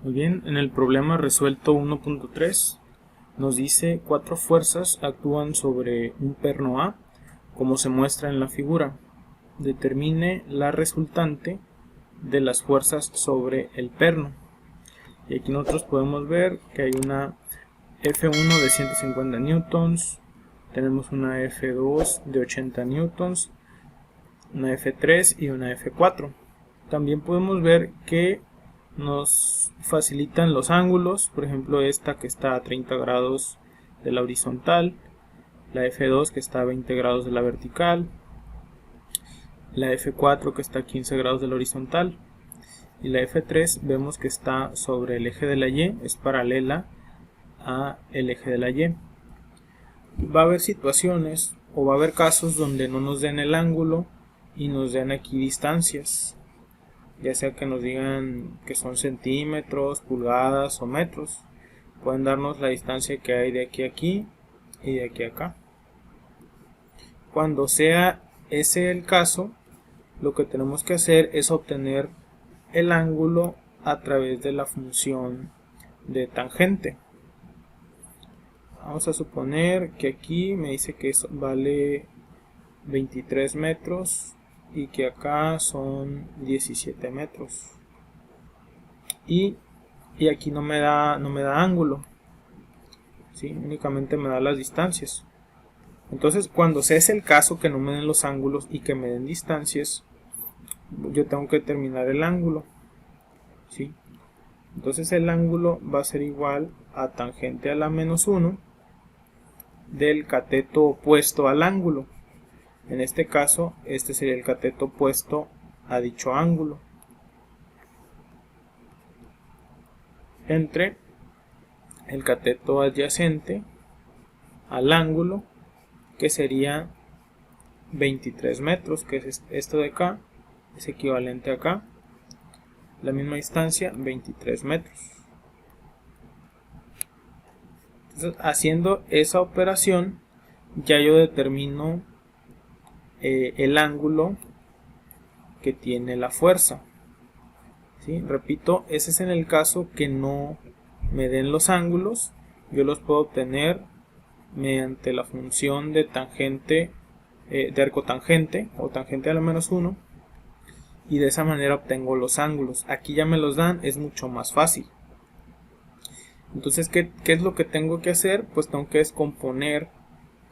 Muy bien, en el problema resuelto 1.3 nos dice 4 fuerzas actúan sobre un perno A, como se muestra en la figura. Determine la resultante de las fuerzas sobre el perno. Y aquí nosotros podemos ver que hay una F1 de 150 newtons, tenemos una F2 de 80 newtons, una F3 y una F4. También podemos ver que nos facilitan los ángulos, por ejemplo esta que está a 30 grados de la horizontal, la F2 que está a 20 grados de la vertical, la F4 que está a 15 grados de la horizontal, y la F3 vemos que está sobre el eje de la Y, es paralela a el eje de la Y. Va a haber situaciones o va a haber casos donde no nos den el ángulo y nos den aquí distancias, ya sea que nos digan que son centímetros, pulgadas o metros. Pueden darnos la distancia que hay de aquí a aquí y de aquí a acá. Cuando sea ese el caso, lo que tenemos que hacer es obtener el ángulo a través de la función de tangente. Vamos a suponer que aquí me dice que eso vale 23 metros y que acá son 17 metros. Y aquí no me da ángulo, ¿sí? Únicamente me da las distancias. Entonces, cuando sea ese el caso que no me den los ángulos y que me den distancias, yo tengo que determinar el ángulo, ¿sí? Entonces el ángulo va a ser igual a tangente a la menos 1 del cateto opuesto al ángulo. En este caso, este sería el cateto opuesto a dicho ángulo, entre el cateto adyacente al ángulo, que sería 23 metros, que es esto de acá, es equivalente a acá, la misma distancia, 23 metros. Entonces, haciendo esa operación, ya yo determino el ángulo que tiene la fuerza, ¿sí? Repito, ese es en el caso que no me den los ángulos. Yo los puedo obtener mediante la función de tangente, de arcotangente o tangente a la menos 1, y de esa manera obtengo los ángulos. Aquí ya me los dan, es mucho más fácil. Entonces, ¿qué es lo que tengo que hacer? Pues tengo que descomponer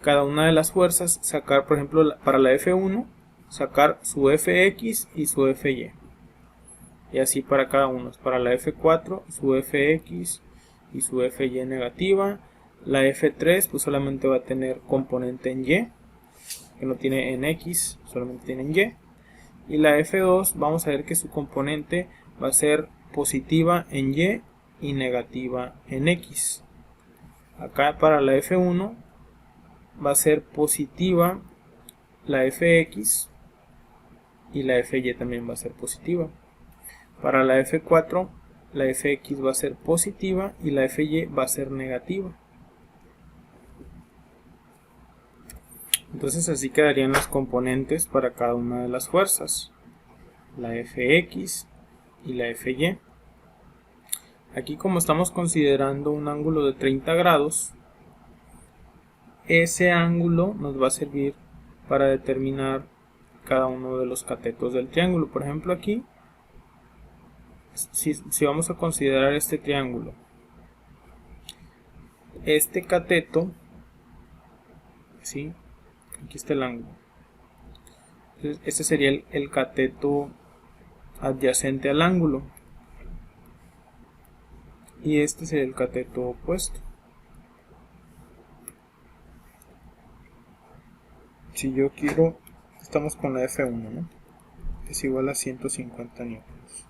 cada una de las fuerzas, sacar, por ejemplo, para la F1, sacar su Fx y su Fy. Y así para cada uno. Para la F4, su Fx y su Fy negativa. La F3 pues solamente va a tener componente en Y, que no tiene en X, solamente tiene en Y. Y la F2 vamos a ver que su componente va a ser positiva en Y y negativa en X. Acá para la F1 va a ser positiva la Fx y la Fy también va a ser positiva. Para la F4 la Fx va a ser positiva y la Fy va a ser negativa. Entonces así quedarían los componentes para cada una de las fuerzas, la Fx y la Fy. Aquí, como estamos considerando un ángulo de 30 grados, ese ángulo nos va a servir para determinar cada uno de los catetos del triángulo. Por ejemplo, aquí, si vamos a considerar este triángulo, este cateto, ¿sí? Aquí está el ángulo. Entonces, este sería el cateto adyacente al ángulo. Y este sería el cateto opuesto. Si yo quiero, estamos con la F1, ¿no? Es igual a 150 newtons.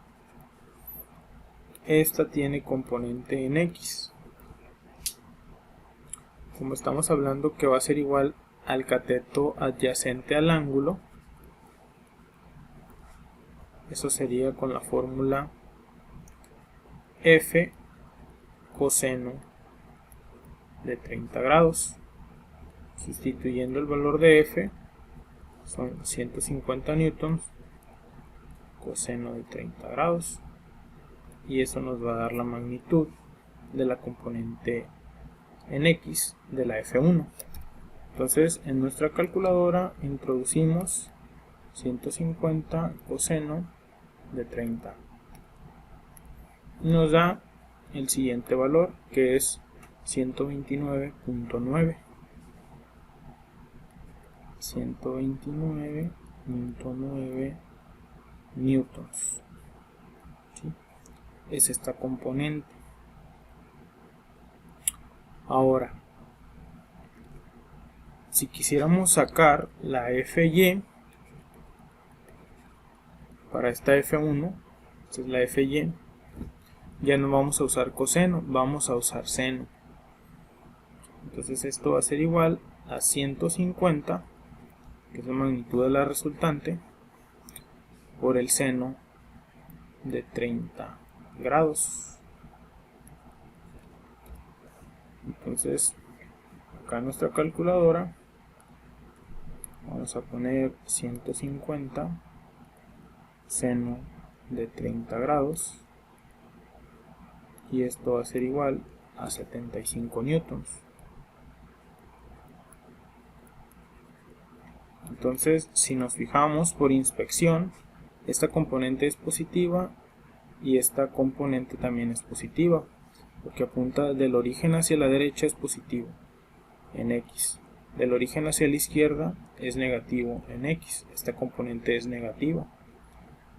Esta tiene componente en X. Como estamos hablando que va a ser igual al cateto adyacente al ángulo, eso sería con la fórmula F coseno de 30 grados. Sustituyendo el valor de F, son 150 newtons coseno de 30 grados. y eso nos va a dar la magnitud de la componente en X de la F1. Entonces en nuestra calculadora introducimos 150 coseno de 30 y nos da el siguiente valor, que es 129.9 newtons. ¿Sí? Es esta componente. Ahora, si quisiéramos sacar la Fy para esta F1, esta es la Fy, ya no vamos a usar coseno, vamos a usar seno. Entonces esto va a ser igual a 150, que es la magnitud de la resultante, por el seno de 30 grados. Entonces acá en nuestra calculadora vamos a poner 150 seno de 30 grados y esto va a ser igual a 75 newtons. Entonces, si nos fijamos por inspección, esta componente es positiva y esta componente también es positiva, porque apunta del origen hacia la derecha es positivo en X, del origen hacia la izquierda es negativo en X, esta componente es negativa,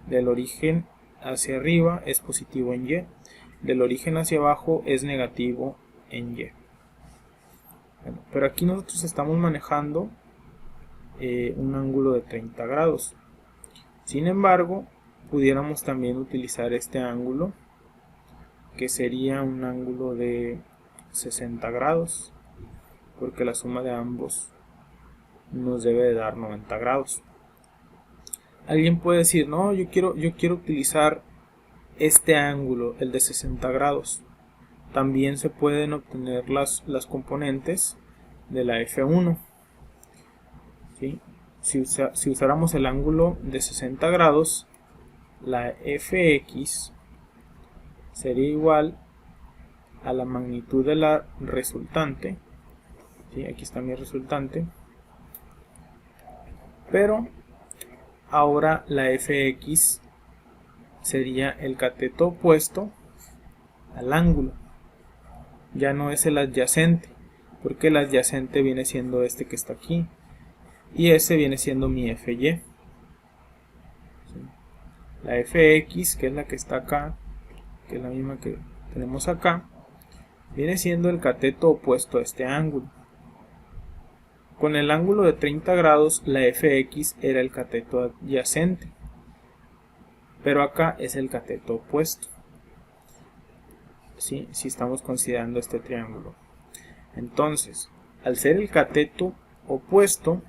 del origen hacia arriba es positivo en Y, del origen hacia abajo es negativo en Y. Bueno, pero aquí nosotros estamos manejando un ángulo de 30 grados. Sin embargo, pudiéramos también utilizar este ángulo, que sería un ángulo de 60 grados, porque la suma de ambos nos debe de dar 90 grados. Alguien puede decir, no, yo quiero utilizar este ángulo, el de 60 grados. También se pueden obtener las componentes de la F1. ¿Sí? Si usáramos el ángulo de 60 grados, la Fx sería igual a la magnitud de la resultante. ¿Sí? Aquí está mi resultante. Pero ahora la Fx sería el cateto opuesto al ángulo. Ya no es el adyacente, porque el adyacente viene siendo este que está aquí. Y ese viene siendo mi Fy. ¿Sí? La Fx, que es la que está acá, que es la misma que tenemos acá, viene siendo el cateto opuesto a este ángulo. Con el ángulo de 30 grados, la Fx era el cateto adyacente, pero acá es el cateto opuesto. ¿Sí? Si estamos considerando este triángulo. Entonces, al ser el cateto opuesto,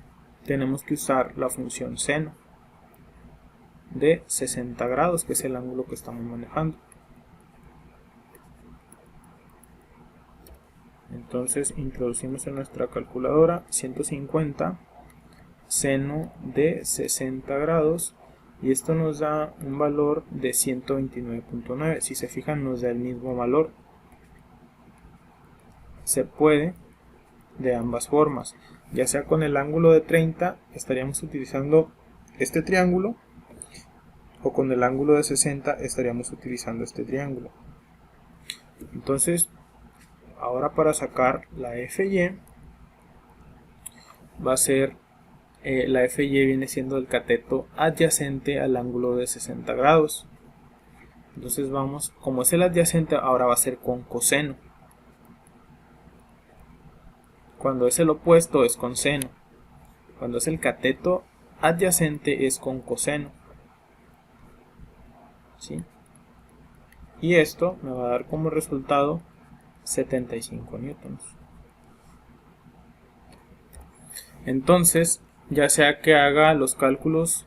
tenemos que usar la función seno de 60 grados, que es el ángulo que estamos manejando. Entonces introducimos en nuestra calculadora 150 seno de 60 grados y esto nos da un valor de 129.9. Si se fijan, nos da el mismo valor. Se puede de ambas formas, ya sea con el ángulo de 30 estaríamos utilizando este triángulo, o con el ángulo de 60 estaríamos utilizando este triángulo. Entonces ahora para sacar la Fy, va a ser la Fy viene siendo el cateto adyacente al ángulo de 60 grados. Entonces vamos, como es el adyacente, ahora va a ser con coseno. Cuando es el opuesto es con seno. Cuando es el cateto adyacente es con coseno. ¿Sí? Y esto me va a dar como resultado 75 newtons. Entonces, ya sea que haga los cálculos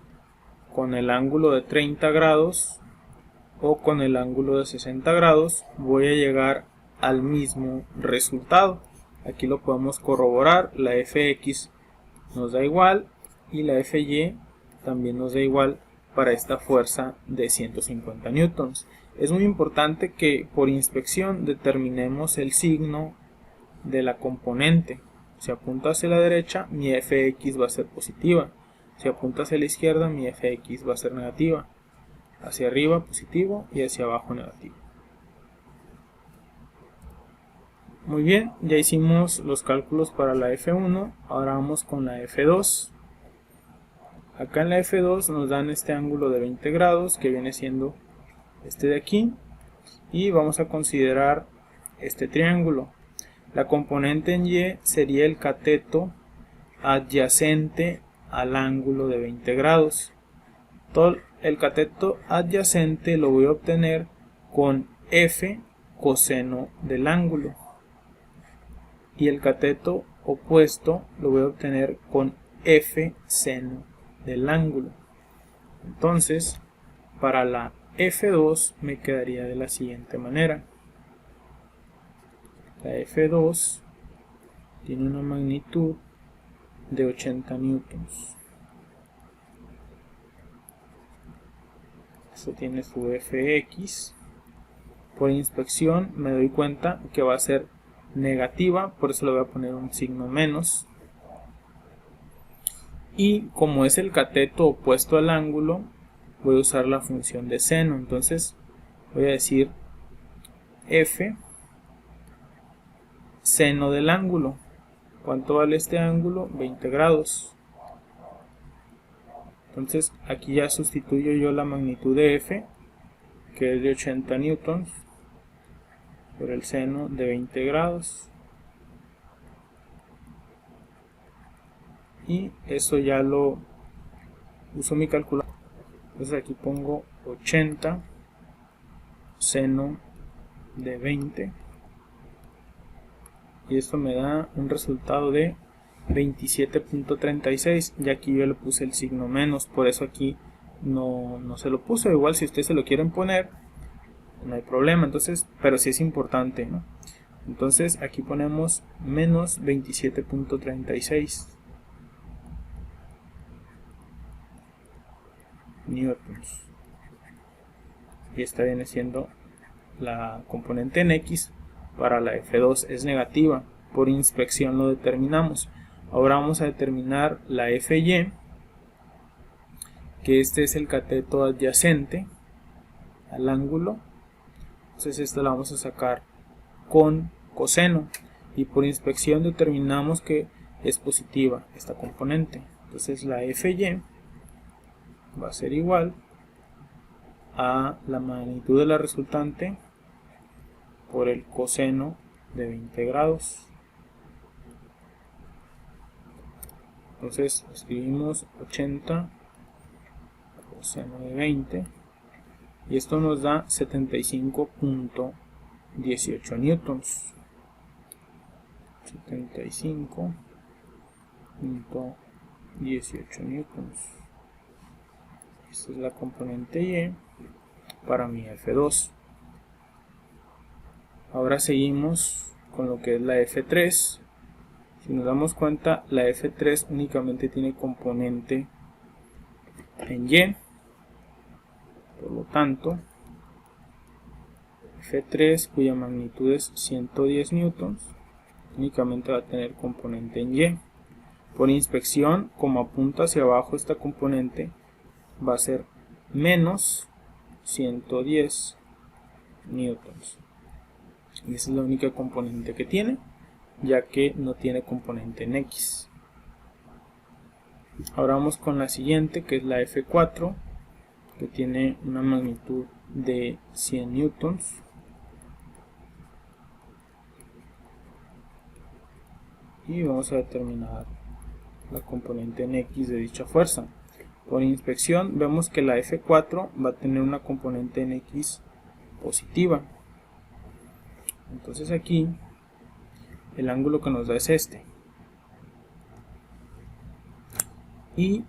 con el ángulo de 30 grados o con el ángulo de 60 grados, voy a llegar al mismo resultado. Aquí lo podemos corroborar, la Fx nos da igual y la Fy también nos da igual para esta fuerza de 150 newtons. Es muy importante que por inspección determinemos el signo de la componente. Si apunta hacia la derecha, mi fx va a ser positiva. Si apunta hacia la izquierda, mi fx va a ser negativa. Hacia arriba positivo y hacia abajo negativo. Muy bien, ya hicimos los cálculos para la F1, ahora vamos con la F2. Acá en la F2 nos dan este ángulo de 20 grados que viene siendo este de aquí, y vamos a considerar este triángulo. La componente en Y sería el cateto adyacente al ángulo de 20 grados. Todo el cateto adyacente lo voy a obtener con F coseno del ángulo, y el cateto opuesto lo voy a obtener con F seno del ángulo. Entonces, para la F2 me quedaría de la siguiente manera. La F2 tiene una magnitud de 80 newtons. Eso tiene su Fx. Por inspección me doy cuenta que va a ser negativa, por eso le voy a poner un signo menos. Y como es el cateto opuesto al ángulo, voy a usar la función de seno. Entonces voy a decir F seno del ángulo. ¿Cuánto vale este ángulo? 20 grados. Entonces aquí ya sustituyo yo la magnitud de F, que es de 80 newtons, por el seno de 20 grados. Y eso ya lo uso mi calculadora. Entonces aquí pongo 80 seno de 20. Y esto me da un resultado de 27.36. Y aquí yo le puse el signo menos, por eso aquí no se lo puse. Igual si ustedes se lo quieren poner, no hay problema. Entonces, pero sí es importante, ¿no? Entonces aquí ponemos menos 27.36 newtons. Y esta viene siendo la componente en X. Para la F2 es negativa, por inspección lo determinamos. Ahora vamos a determinar la Fy, que este es el cateto adyacente al ángulo. Entonces esta la vamos a sacar con coseno, y por inspección determinamos que es positiva esta componente. Entonces la Fy va a ser igual a la magnitud de la resultante por el coseno de 20 grados. Entonces escribimos 80 coseno de 20, y esto nos da 75.18 newtons. 75.18 newtons. Esta es la componente Y para mi F2. Ahora seguimos con lo que es la F3. Si nos damos cuenta, la F3 únicamente tiene componente en Y. Por lo tanto, F3, cuya magnitud es 110 newtons, únicamente va a tener componente en Y. Por inspección, como apunta hacia abajo esta componente, va a ser menos 110 newtons. Y esa es la única componente que tiene, ya que no tiene componente en X. Ahora vamos con la siguiente, que es la F4, que tiene una magnitud de 100 newtons. Y vamos a determinar la componente en X de dicha fuerza. Por inspección vemos que la F4 va a tener una componente en X positiva. Entonces aquí el ángulo que nos da es este. Y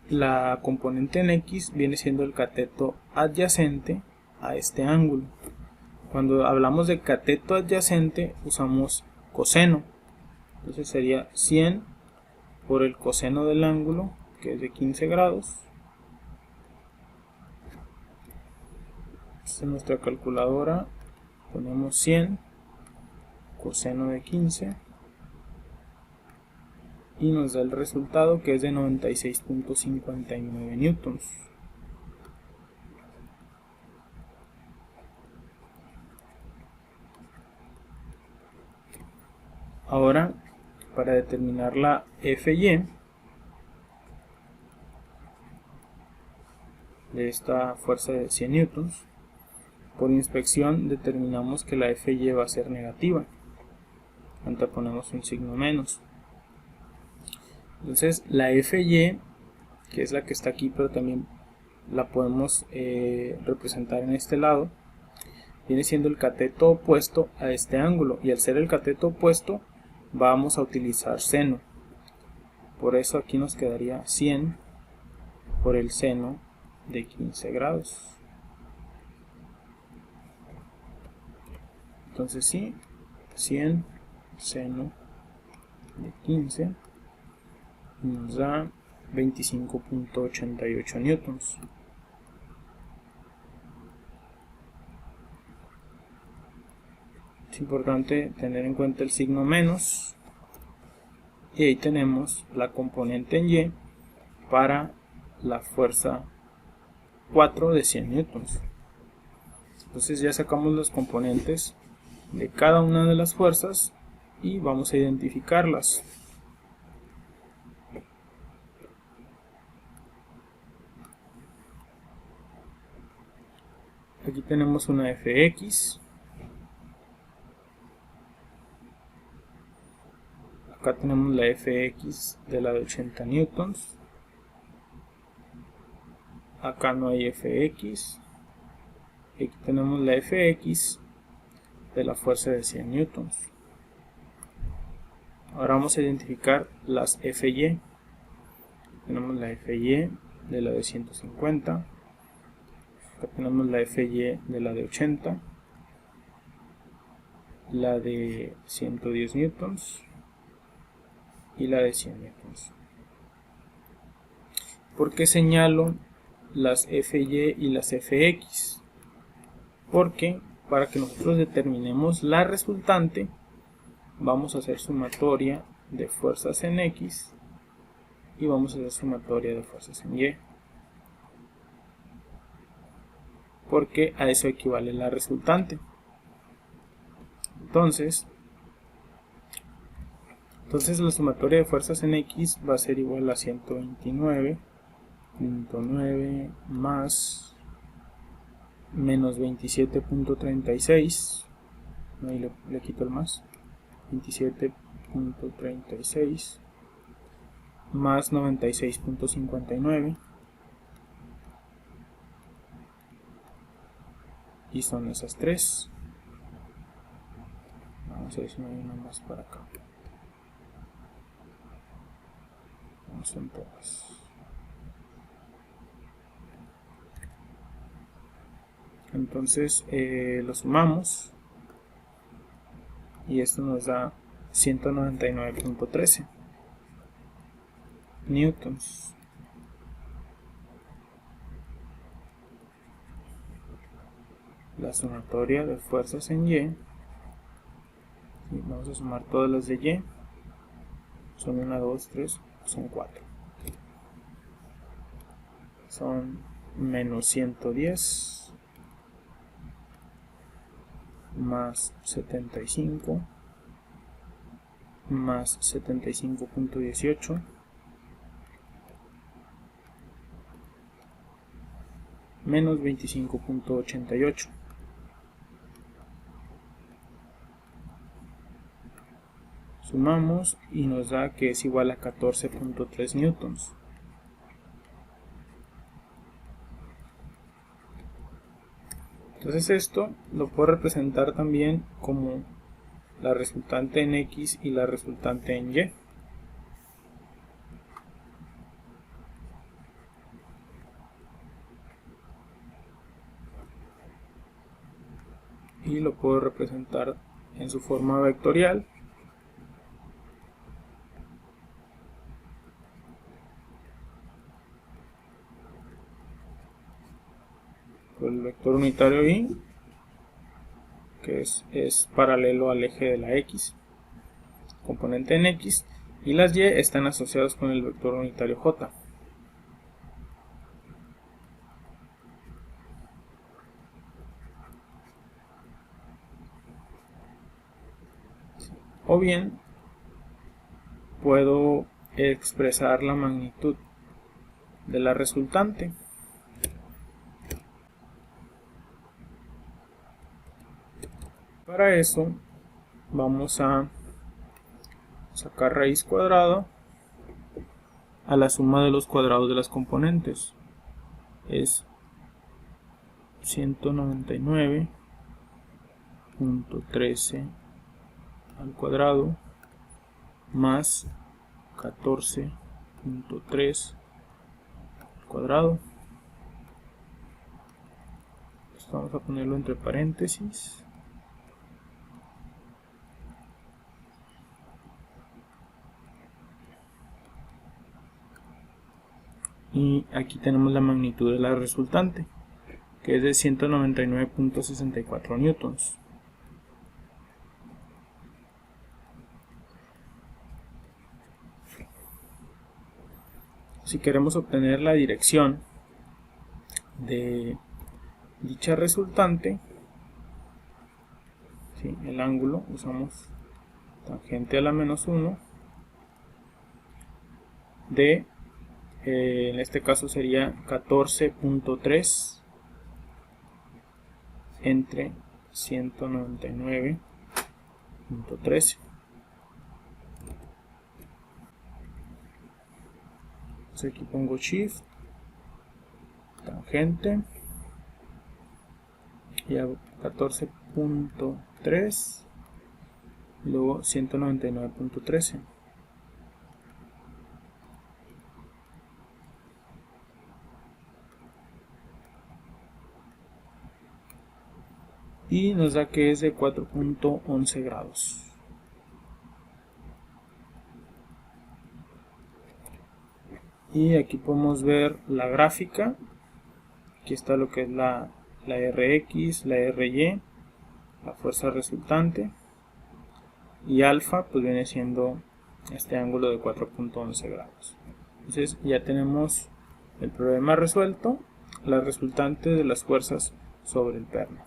la componente en X viene siendo el cateto adyacente a este ángulo. Cuando hablamos de cateto adyacente usamos coseno. Entonces sería 100 por el coseno del ángulo, que es de 15 grados. Entonces en nuestra calculadora ponemos 100 coseno de 15 y nos da el resultado, que es de 96.59 newtons. Ahora, para determinar la Fy de esta fuerza de 100 newtons, por inspección determinamos que la Fy va a ser negativa. Anteponemos un signo menos. Entonces la Fy, que es la que está aquí, pero también la podemos representar en este lado, viene siendo el cateto opuesto a este ángulo, y al ser el cateto opuesto vamos a utilizar seno. Por eso aquí nos quedaría 100 por el seno de 15 grados. Entonces sí, 100 seno de 15 nos da 25.88 newtons. Es importante tener en cuenta el signo menos, y ahí tenemos la componente en Y para la fuerza 4 de 100 newtons. Entonces ya sacamos los componentes de cada una de las fuerzas y vamos a identificarlas. Aquí tenemos una Fx, acá tenemos la Fx de la de 80 newtons, acá no hay Fx, y aquí tenemos la Fx de la fuerza de 100 newtons. Ahora vamos a identificar las Fy. Tenemos la Fy de la de 150, acá tenemos la Fy de la de 80, la de 110 newtons y la de 100 newtons. ¿Por qué señalo las Fy y las Fx? Porque para que nosotros determinemos la resultante vamos a hacer sumatoria de fuerzas en X y vamos a hacer sumatoria de fuerzas en Y, porque a eso equivale la resultante. Entonces la sumatoria de fuerzas en X va a ser igual a 129.9 más menos 27.36, ahí le quito el más, 27.36 más 96.59, y son esas tres. Vamos a ver si no hay una más para acá. Vamos en todas. Entonces lo sumamos y esto nos da 199.13 newtons. La sumatoria de fuerzas en Y, vamos a sumar todas las de Y, son 1, 2, 3, son 4, son menos 110 más 75 más 75.18 menos 25.88. Sumamos y nos da que es igual a 14.3 newtons. Entonces esto lo puedo representar también como la resultante en X y la resultante en Y. Y lo puedo representar en su forma vectorial. ejemplo el vector unitario y, que es paralelo al eje de la x, componente en x, y las y están asociadas con el vector unitario j. O bien puedo expresar la magnitud de la resultante. Para eso vamos a sacar raíz cuadrada a la suma de los cuadrados de las componentes. Es 199.13 al cuadrado más 14.3 al cuadrado. Esto vamos a ponerlo entre paréntesis. Y aquí tenemos la magnitud de la resultante, que es de 199.64 newtons. Si queremos obtener la dirección de dicha resultante, ¿sí?, el ángulo, usamos tangente a la menos 1 de, en este caso sería 14.3 entre 199.13. Aquí pongo shift, tangente, y hago 14.3 y luego 199.13. Y nos da que es de 4.11 grados. Y aquí podemos ver la gráfica. Aquí está lo que es la Rx, la Ry, la fuerza resultante, y alfa pues viene siendo este ángulo de 4.11 grados. Entonces ya tenemos el problema resuelto, la resultante de las fuerzas sobre el perno.